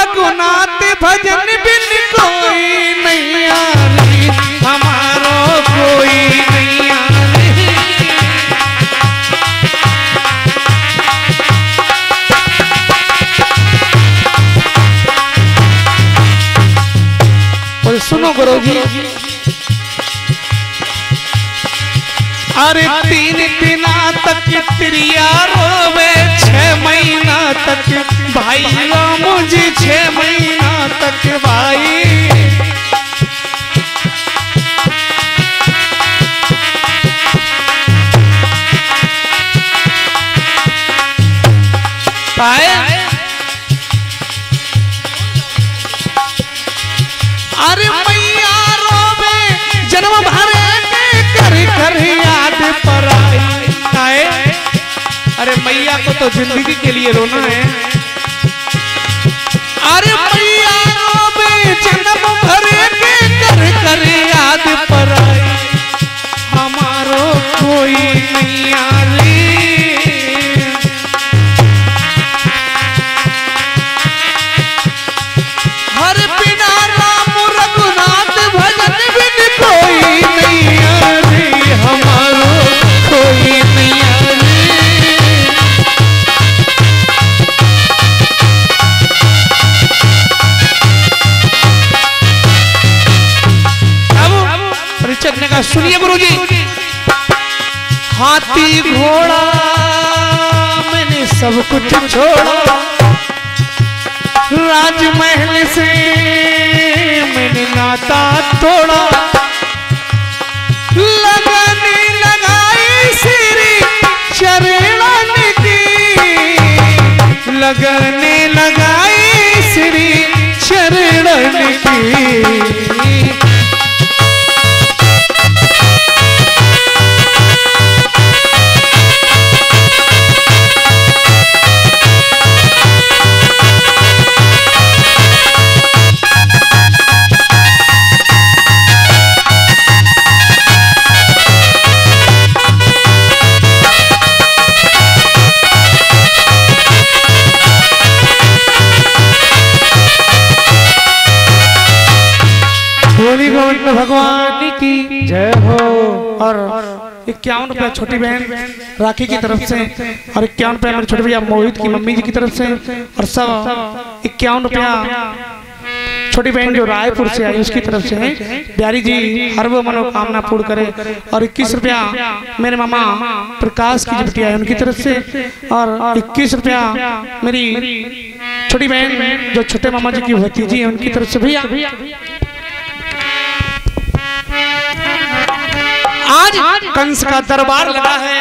रघुनाथ भजन बिन कोई नहीं आरी, हमारो कोई नहीं आरी। और सुनो गुरु जी, अरे 3 दिन तक त्रिया रोवे, 6 महीना तक भाई मुझे, 6 महीना तक भाई। अरे मैया रोवे जन्म भरे कर कर याद पर आए। अरे मैया को तो जिंदगी के लिए रोना है। अरे मैया रोवे जन्म भरे कर कर याद पर आए, हमारो कोई नहीं आली। हर बिना राम रघुनाथ भजन बिन कोई नहीं आली, हमारो कोई नहीं आली। अब परिचय ने कहा, सुनिए गुरुजी, हाथी घोड़ा मैंने सब कुछ छोड़ा, राजमहल से मैंने नाता तोड़ा, लगने लगाई श्री चरण की, लगने लगाई श्री चरण की। भगवान की जय हो। और 51 रुपया छोटी बहन राखी की तरफ से, और 51 रुपया मेरे छोटे भैया मोहित की मम्मी जी की तरफ से, और सब 51 रुपया छोटी बहन जो रायपुर से आई उसकी तरफ से है। प्यारी जी हर वो मनोकामना पूर्ण करे। और 21 रुपया मेरे मामा प्रकाश की बिटिया है उनकी तरफ से, और 21 रुपया मेरी छोटी बहन जो छोटे मामा जी की भतीजी है उनकी तरफ से। भैया आज कंस का दरबार लगा है।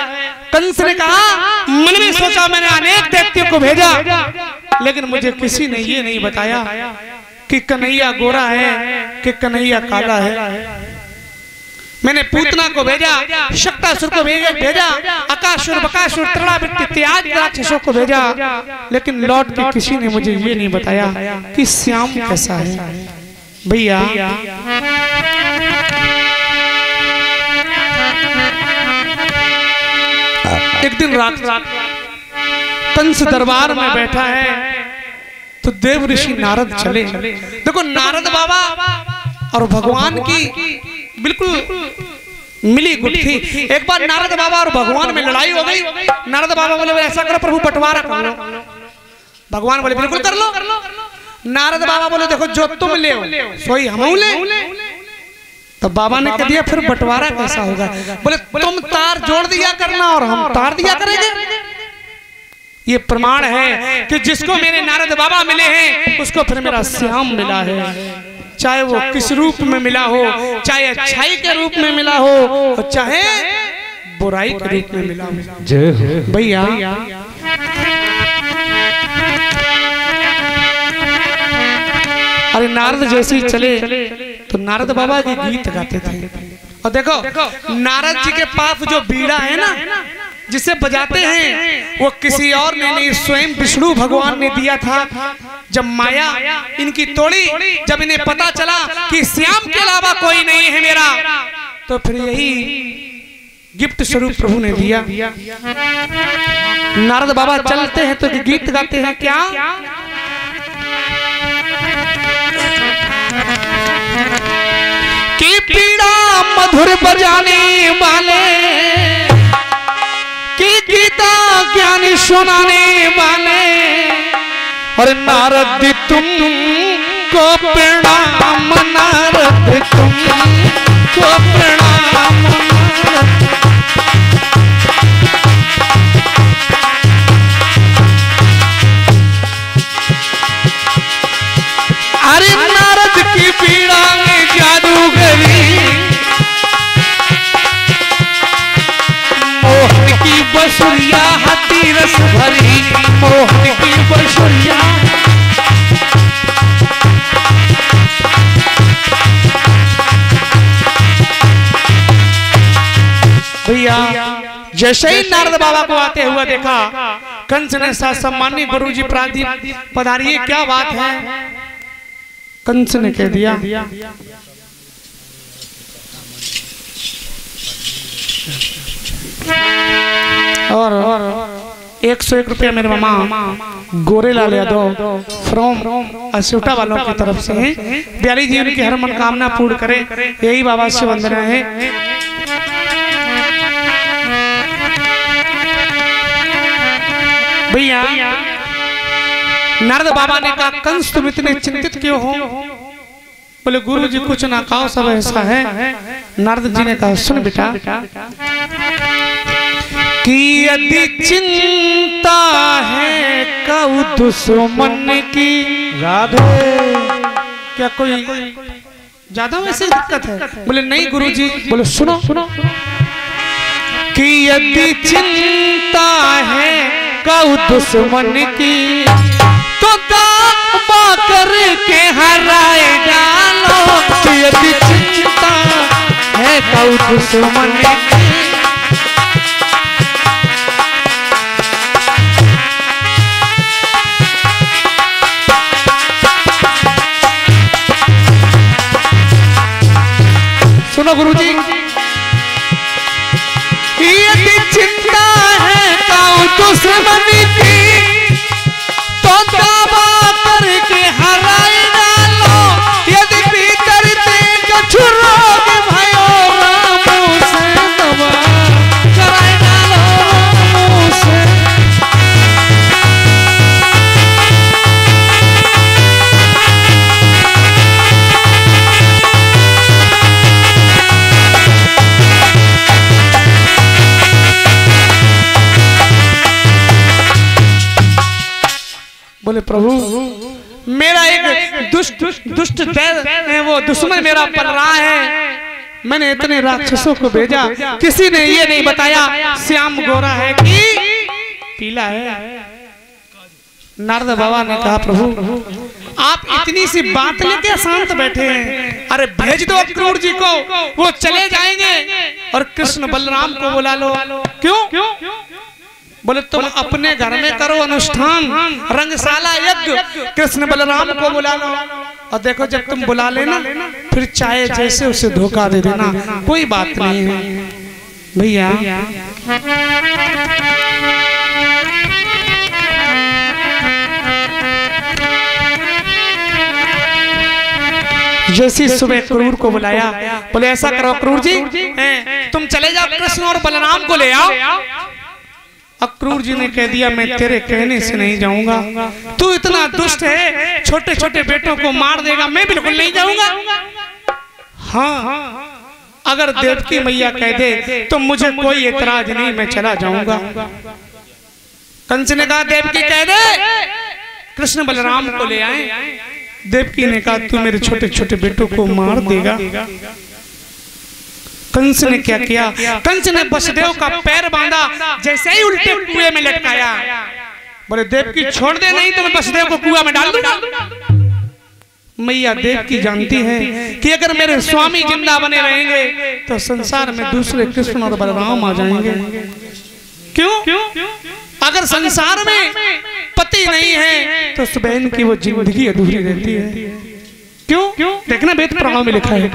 कंस ने कहा, मन में सोचा मैंने अनेक व्यक्तियों को भेजा, लेकिन मुझे किसी ने ये नहीं बताया कि कन्हैया गोरा है कि कन्हैया काला है। मैंने पूतना को भेजा, शक्तासुर को भेजा, अकासुर बकासुर तृणावृत्ति इत्यादि राक्षसों को भेजा, लेकिन लौट के किसी ने मुझे ये नहीं बताया कि श्याम कैसा है। भैया एक दिन रात कंस दरबार में बैठा है तो देव ऋषि नारद चले। देखो नारद बाबा और भगवान की बिल्कुल मिली गुत्थी। एक बार नारद बाबा और भगवान में लड़ाई हो गई। नारद बाबा बोले ऐसा करो प्रभु बंटवारा कर लो। भगवान बोले बिल्कुल कर लो। नारद बाबा बोले देखो जो तुम ले सोई हम ले। तो बाबा ने कह दिया फिर बंटवारा कैसा होगा? बोले तुम तार जोड़ दिया करना और हम तार दिया करेंगे। ये प्रमाण है कि जिसको मेरे नारद बाबा मिले हैं उसको फिर मेरा श्याम मिला है। चाहे वो किस रूप में मिला हो, चाहे अच्छाई के रूप में मिला हो और चाहे बुराई के रूप में मिला हो। भैया अरे नारद जैसे ही चले तो नारद बाबा के गीत गाते थे। और देखो नारद जी के पास जो बीड़ा है ना जिसे बजाते हैं वो किसी और ने नहीं, स्वयं विष्णु भगवान ने दिया था। जब माया इनकी तोड़ी, जब इन्हें पता चला कि श्याम के अलावा कोई नहीं है मेरा, तो फिर यही गिफ्ट स्वरूप प्रभु ने दिया। नारद बाबा चलते हैं तो गीत गाते हैं क्या? मधुर बजाने वाले, की गीता ज्ञान सुनाने वाले, और नारद तुमको प्रणाम, नारद तुमको प्रणाम। अरे नारद की पीड़ा में जादूगरी, मोहन की बसुरिया हाथी रस भरी, मोहन की बसुरिया। भैया जैसे ही नारद बाबा को आते हुए देखा, कंस ने सा सम्मानी गुरुजी प्रादीप पधारिए, क्या बात है। कंस ने कह दिया, और 101 रुपया मेरे मामा गोरेलाल यादव फ्रॉम असूटा वालों की तरफ से हैं। बिहारी जी उनकी हर मनोकामना पूर्ण करे, यही बाबा से वंदना है। भैया नारद बाबा ने कहा, कंस तुम इतने चिंतित क्यों हो। बोले गुरु जी कुछ ना कहो, सब ऐसा है। नारद जी ने कहा, सुन बेटा, कि यदि चिंता है कऊ दुश्मन की, राधे क्या कोई ज्यादा वैसे दिक्कत है। बोले नहीं गुरु जी। बोले सुनो सुनो, कि यदि चिंता है कऊ दुश्मन की, तो दावा करके हराए डालो। कि यदि चिंता है कऊ दुश्मन की, सुनो गुरुजी, यदि चिंता है कऊ दुश्मन की, तो दावा करके हराए डालो। यदि भीतर कछु रोग भयो, रामू से दवा कराए डालो, रामू से। बोले प्रभु, मेरा एक दुष्ट वो दुश्मन मेरा पल रहा है। मैंने इतने राक्षसों को भेजा, किसी ने ये नहीं बताया श्याम गोरा है कि पीला है। नारद बाबा ने कहा, प्रभु आप इतनी सी बात लेके शांत बैठे हैं, अरे भेज दो क्रूर जी को, वो चले जाएंगे। और कृष्ण बलराम को बुला लो। क्यों? बोले तुम अपने घर में करो अनुष्ठान, रंगशाला यज्ञ, कृष्ण बलराम को बुला लो। और देखो जब तुम बुला लेना, फिर चाहे जैसे उसे धोखा दे देना, कोई बात नहीं है। भैया जैसी सुबह क्रूर को बुलाया, बोले ऐसा करो क्रूर जी, तुम चले जाओ कृष्ण और बलराम को ले आओ। अक्रूर जी ने कह दिया, मैं तेरे कहने से नहीं जाऊंगा, तू इतना दुष्ट है, छोटे छोटे बेटों को मार देगा, मैं बिल्कुल नहीं जाऊंगा। हाँ, अगर देवकी मैया कह दे तो मुझे कोई एतराज नहीं, मैं चला जाऊंगा। कंस ने कहा, देवकी कह दे, कृष्ण बलराम को ले आए। देवकी ने कहा, तू मेरे छोटे छोटे बेटों को मार देगा। कंस ने क्या किया? कंस ने वसुदेव का पैर बांधा, जैसे ही उल्टे कुएं में लटकाया। बोले देवकी छोड़ दे, नहीं तो मैं वसुदेव को कुआं में डाल दूंगा। मैया देवकी जानती है कि अगर मेरे स्वामी जिंदा बने रहेंगे तो संसार में दूसरे कृष्ण और बलराम आ जाएंगे। क्यों? अगर संसार में पति नहीं है तो उस बहन की वो जिंदगी अधूरी रहती है। क्यों? देखना वेद पुराणों में लिखा है।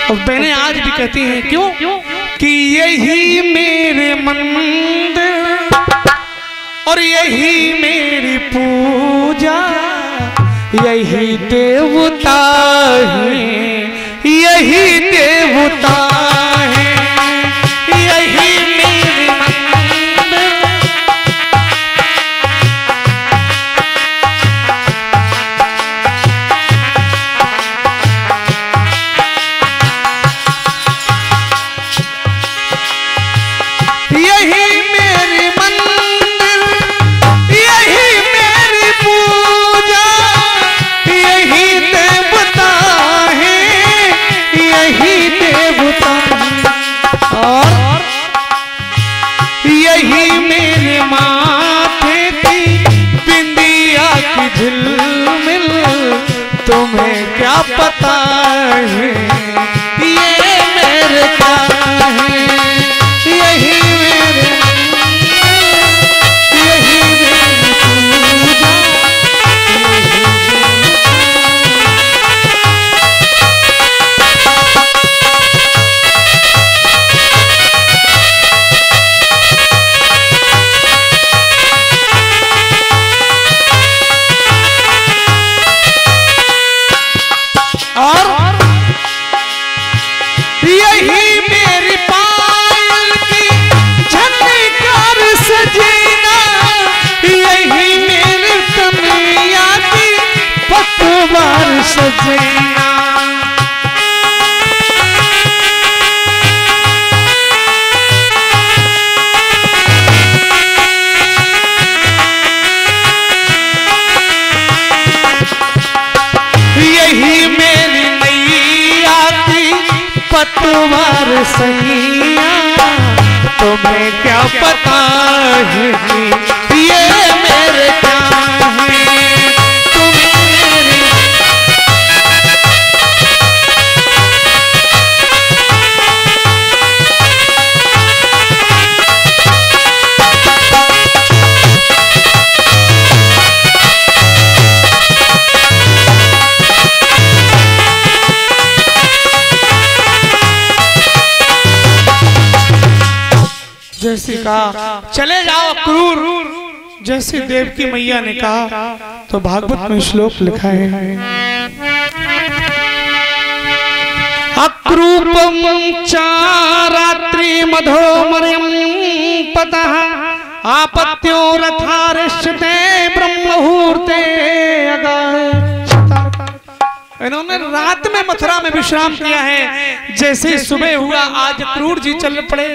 और बहनें आज भी कहती हैं, क्यों? कि यही मेरे मंदिर और यही मेरी पूजा, यही देवता है, यही देवता है, यही मेरे मंदिर। यही मेरी मंदिर, यही मेरी पूजा, यही देवता है, यही देवता। और यही मेरे माथे की बिंदिया की झिलमिल, तुम्हें क्या पता है ये मेरे क्या है। यही मेरे यही मेरी पूजा, और यही मेरी पायल की झनकार सजीना, यही मेरी कमरिया की पतवार सजीना। यही मेरी मैया की पतवार सैया, तुम्हें क्या पता है ये मेरे क्या है। तुम्हें मेरी जैसे कहा चले जाओ क्रूर, जैसे देव की मैया ने कहा तो भागवत में श्लोक लिखा है, अक्रूपम चारात्रि मधोमर्यम पतः आपत्यो रथारिष्यते ब्रह्ममुहूर्ते अगच्छता। इन्होंने रात में मथुरा में विश्राम किया है। जैसे सुबह हुआ आज क्रूर जी चल पड़े।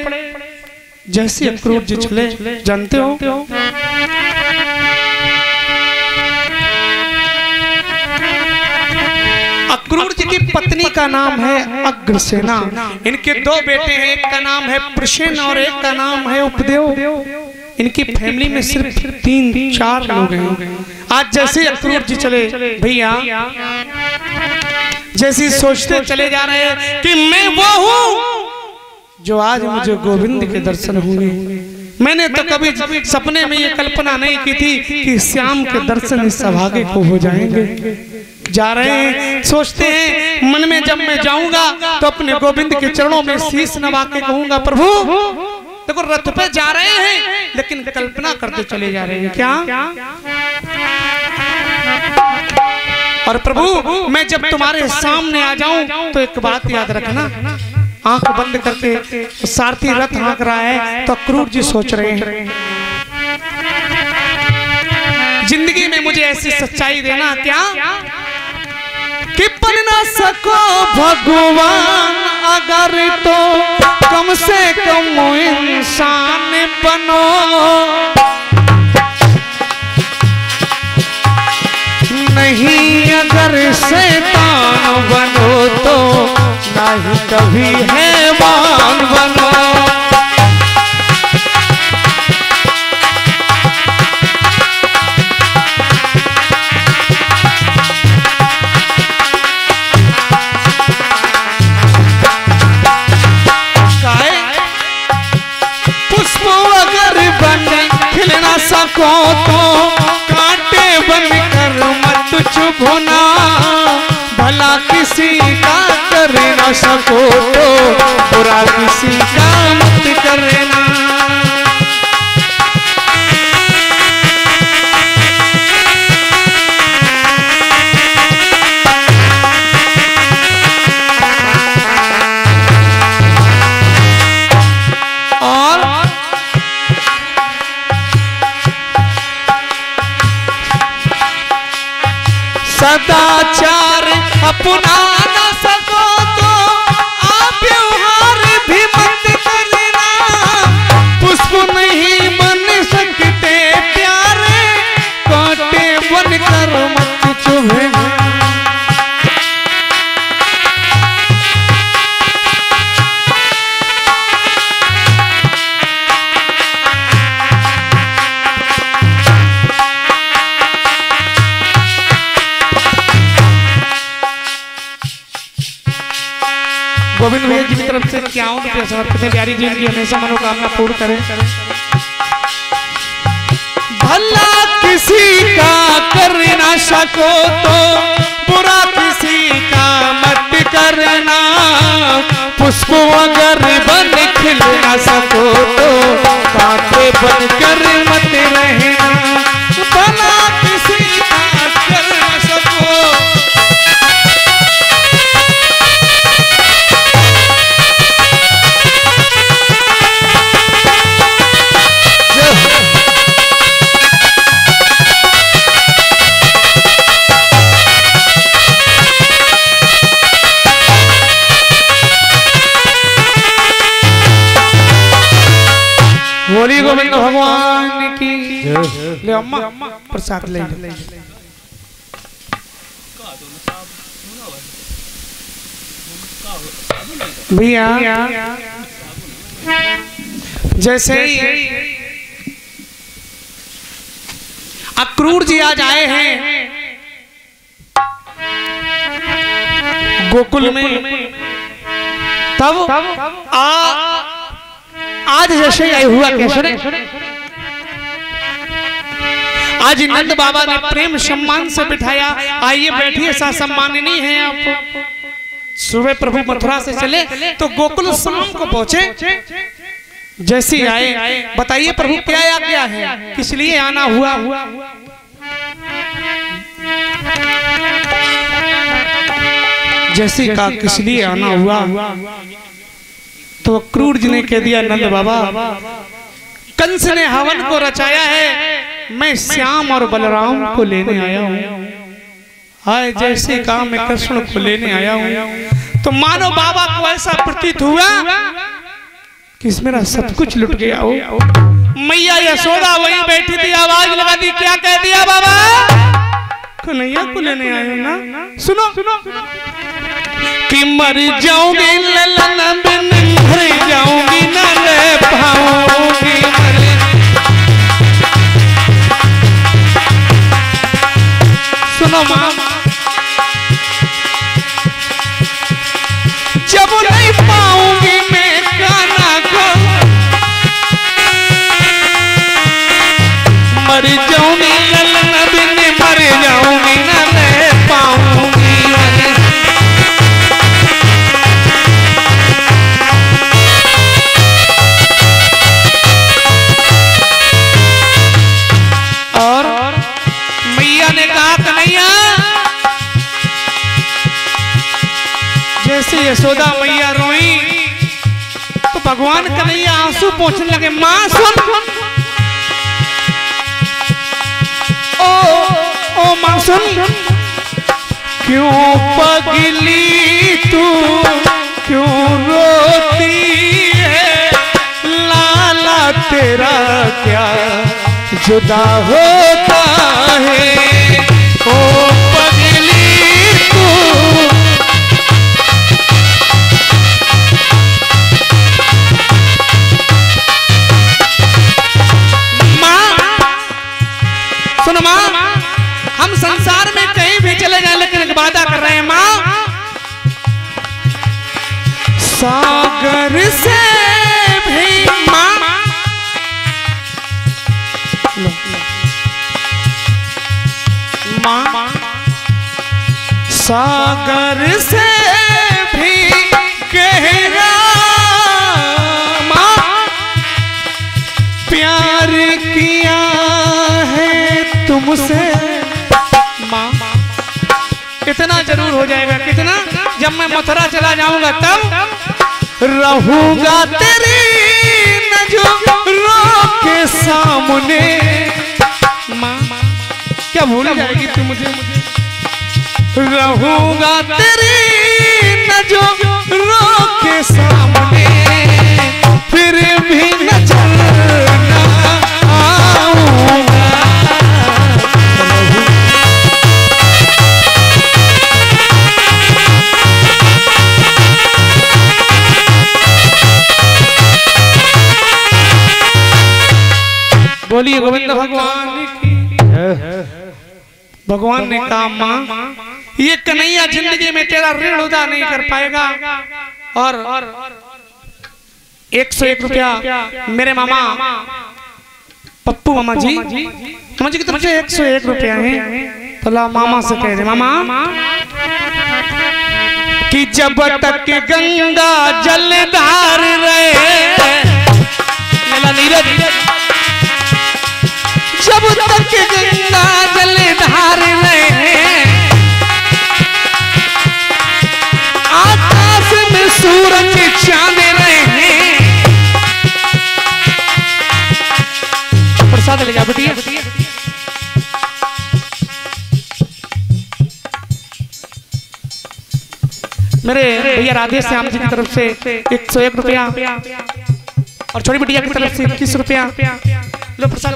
जैसे अक्रूर जी चले, जानते हो अक्रूर जी की पत्नी का नाम है अग्रसेना। इनके दो बेटे हैं, एक का नाम है प्रसेन और एक का नाम है उपदेव। इनकी फैमिली में सिर्फ 3-4 लोग हैं। आज जैसे अक्रूर जी चले भैया, जैसे सोचते चले जा रहे हैं कि मैं वो हूँ जो आज मुझे गोविंद के दर्शन होंगे। मैंने तो कभी सपने में ये कल्पना नहीं की थी कि श्याम के दर्शन इस सौभाग्य को हो जाएंगे। जा रहे हैं, सोचते हैं मन में जब मैं जाऊंगा तो अपने गोविंद के चरणों में शीश नवा के कहूंगा प्रभु। देखो रथ पे जा रहे हैं लेकिन कल्पना करते चले जा रहे हैं क्या, और प्रभु मैं जब तुम्हारे सामने आ जाऊं तो एक बात याद रखना, आंख बंद करके सारथी रथ हाँक रहा है तो अक्रूर जी सोच रहे हैं जिंदगी में मुझे ऐसी सच्चाई देना क्या कि बन ना सको भगवान, अगर तो कम से कम इंसान बनो। नहीं अगर शैतान बनो तो नहीं कभी हैवान बनो। पुष्प अगर बन खिल ना सको तो कांटे बनकर मत चुभना, भला किसी का कर ना सको तो बुरा किसी का मत करना। सदाचार अपना न सको तो आप व्यवहार भी मत करना, पुष्प नहीं बन सकते प्यारे, कांटे बनकर मत चुभना। गोविंद भैया जी की तरफ से क्या समर्पित है, प्यारी जी की हमेशा मनोकामना पूर्ण करें। भला किसी का कर ना सको तो बुरा किसी का मत करना, पुष्प अगर बन खिल ना सको तो कांटे बनकर मत रहना। भला किसी का कर ना सको बोली गोविंद भगवान की। ले अम्मा प्रसाद ले भैया। जैसे ही अक्रूर जी आज आए हैं गोकुल में, तब आज जैसे आई हुआ कैसे, आज नंद बाबा ने प्रेम सम्मान से बिठाया, आइए बैठिए, सा सम्माननीय है आप। सुबह प्रभु मथुरा से चले तो गोकुल शाम को पहुंचे, जैसे आए बताइए प्रभु क्या आज्ञा है, किस लिए आना हुआ। जैसे कहा किस लिए आना हुआ तो अक्रूर जी ने कह दिया, नंद बाबा कंस ने हवन को रचाया है, मैं श्याम और बलराम को लेने आया हूँ। हाय जैसे कहा मैं कृष्ण को लेने आया हूँ, तो मानो बाबा को ऐसा प्रतीत हुआ कि मेरा सब कुछ लुट गया हो। मैया यशोदा वहीं बैठी थी, आवाज लगा दी, क्या कह दिया बाबा, कन्हैया को लेने आए हो ना। सुनो कि मर जाऊंगी ललन बिन, मर जाऊंगी न रह पाऊंगी, सुनो माँ, जब नहीं पाऊंगी मैं गाना को, मर जाऊंगी ललन बिन, मर जाऊंगी न रह पाऊंगी। जैसे यशोदा मैया रोई तो भगवान कन्हैया आंसू पोंछने लगे। मां सुन, ओ मां सुन, क्यों पगली तू क्यों रोती है, लाला तेरा क्या जुदा होता है। ओ पगली तू हम संसार में कहीं भी चले जाए लेकिन वादा कर रहे हैं माँ, सागर से भी माँ, माँ सागर से भी गहरा माँ प्यार किया है तुमसे माँ। इतना जरूर हो जाएगा, कितना, जब मैं मथुरा चला जाऊंगा तब रहूंगा तेरी नजरों के सामने माँ। क्या भूल जाएगी तू मुझे, रहूंगा तेरी नजरों के सामने, फिर भी नजर ना आऊंगा। बोलिए गोविंद भगवान की। भगवान ने कहा माँ ये कन्हैया जिंदगी में तेरा ऋण अदा नहीं कर पाएगा, और 101 रुपया मेरे मामा पप्पू मामा जी की तरफ से 101 रुपया है। तो ला मामा से कह दे मामा कि जब तक गंगा जलधार रहे, जब तक गंगा जलधार रहे, आकाश में सूरज चांद रहे। प्रसाद ले जा बेटिया। मेरे भैया राधे श्याम जी की तरफ से 101 रुपया, और छोटी बिटिया की तरफ से 21 रुपया। लो प्रसाद।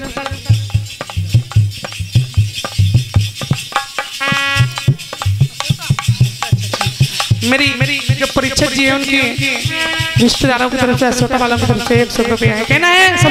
मेरी जो परीक्षक जी है उनकी रिश्तेदारों की तरफ से, छोटा वालों की तरफ से 100 रुपया है। कहना है सब